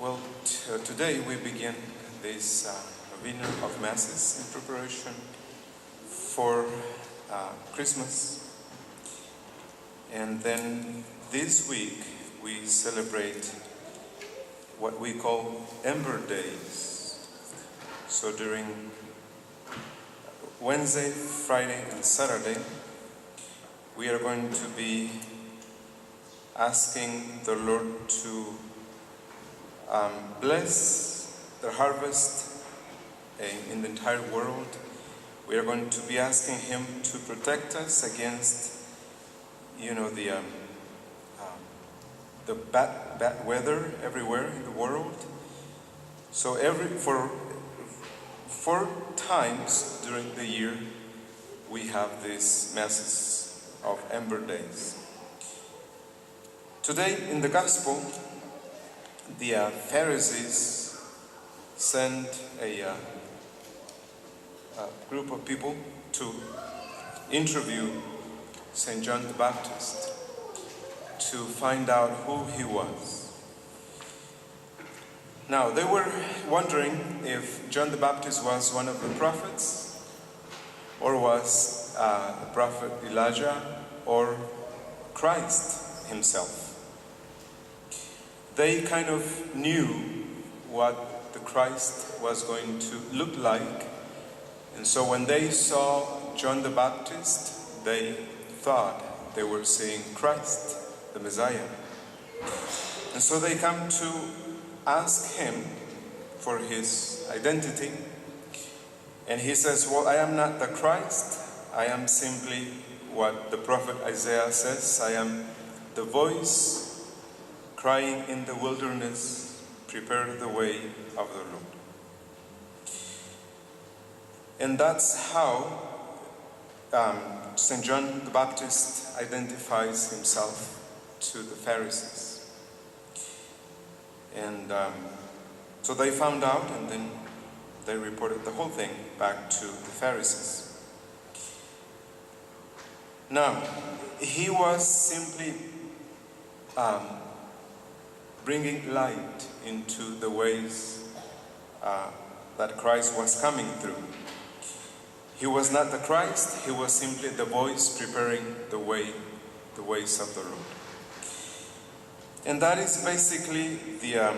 Well, today we begin this Novena of Masses in preparation for Christmas. And then this week we celebrate what we call Ember Days. So during Wednesday, Friday, and Saturday, we are going to be asking the Lord to bless the harvest in the entire world. We are going to be asking Him to protect us against, the bad weather everywhere in the world. So for 4 times during the year, we have these masses of Ember Days. Today in the Gospel, the Pharisees sent a group of people to interview St. John the Baptist to find out who he was. Now, they were wondering if John the Baptist was one of the prophets, or was the prophet Elijah, or Christ himself. They kind of knew what the Christ was going to look like. And so when they saw John the Baptist, they thought they were seeing Christ, the Messiah. And so they come to ask him for his identity. And he says, well, I am not the Christ. I am simply what the prophet Isaiah says. I am the voice crying in the wilderness, prepare the way of the Lord. And that's how St. John the Baptist identifies himself to the Pharisees. And so they found out, and then they reported the whole thing back to the Pharisees. Now, he was simply bringing light into the ways that Christ was coming through. He was not the Christ, he was simply the voice preparing the ways of the Lord. And that is basically the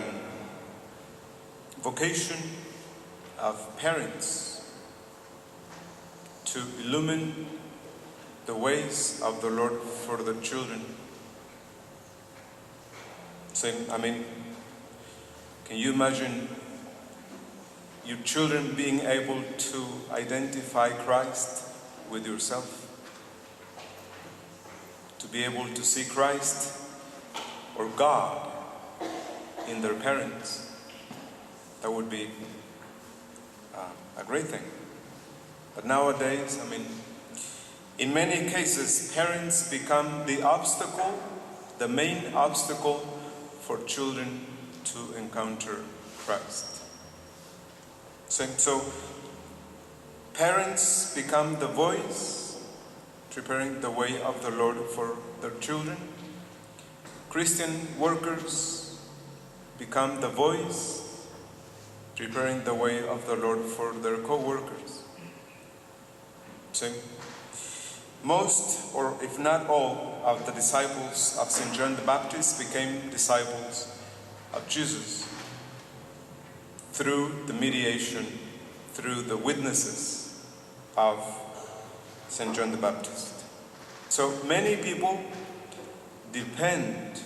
vocation of parents, to illumine the ways of the Lord for the children. So, can you imagine your children being able to identify Christ with yourself? To be able to see Christ or God in their parents? That would be a great thing. But nowadays, in many cases, parents become the main obstacle for children to encounter Christ. So parents become the voice preparing the way of the Lord for their children. Christian workers become the voice preparing the way of the Lord for their co-workers. So most, or if not all, of the disciples of St. John the Baptist became disciples of Jesus through the mediation, through the witnesses of St. John the Baptist. So many people depend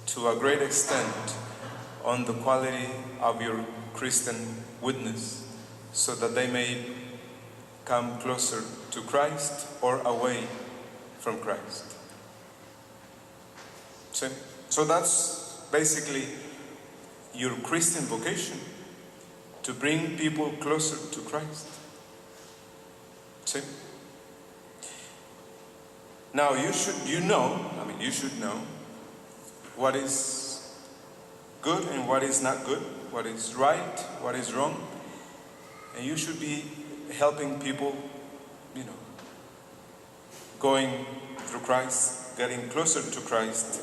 to a great extent on the quality of your Christian witness, so that they may come closer to Christ or away from Christ. So that's basically your Christian vocation, to bring people closer to Christ. See? Now you should know what is good and what is not good, what is right, what is wrong, and you should be helping people, going through Christ, getting closer to Christ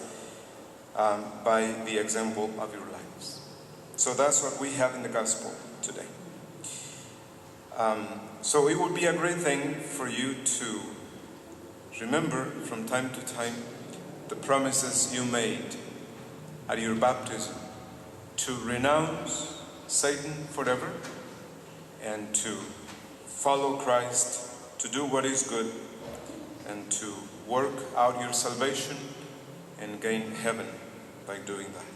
by the example of your lives. So that's what we have in the gospel today. So it would be a great thing for you to remember from time to time the promises you made at your baptism, to renounce Satan forever and to follow Christ, to do what is good, and to work out your salvation and gain heaven by doing that.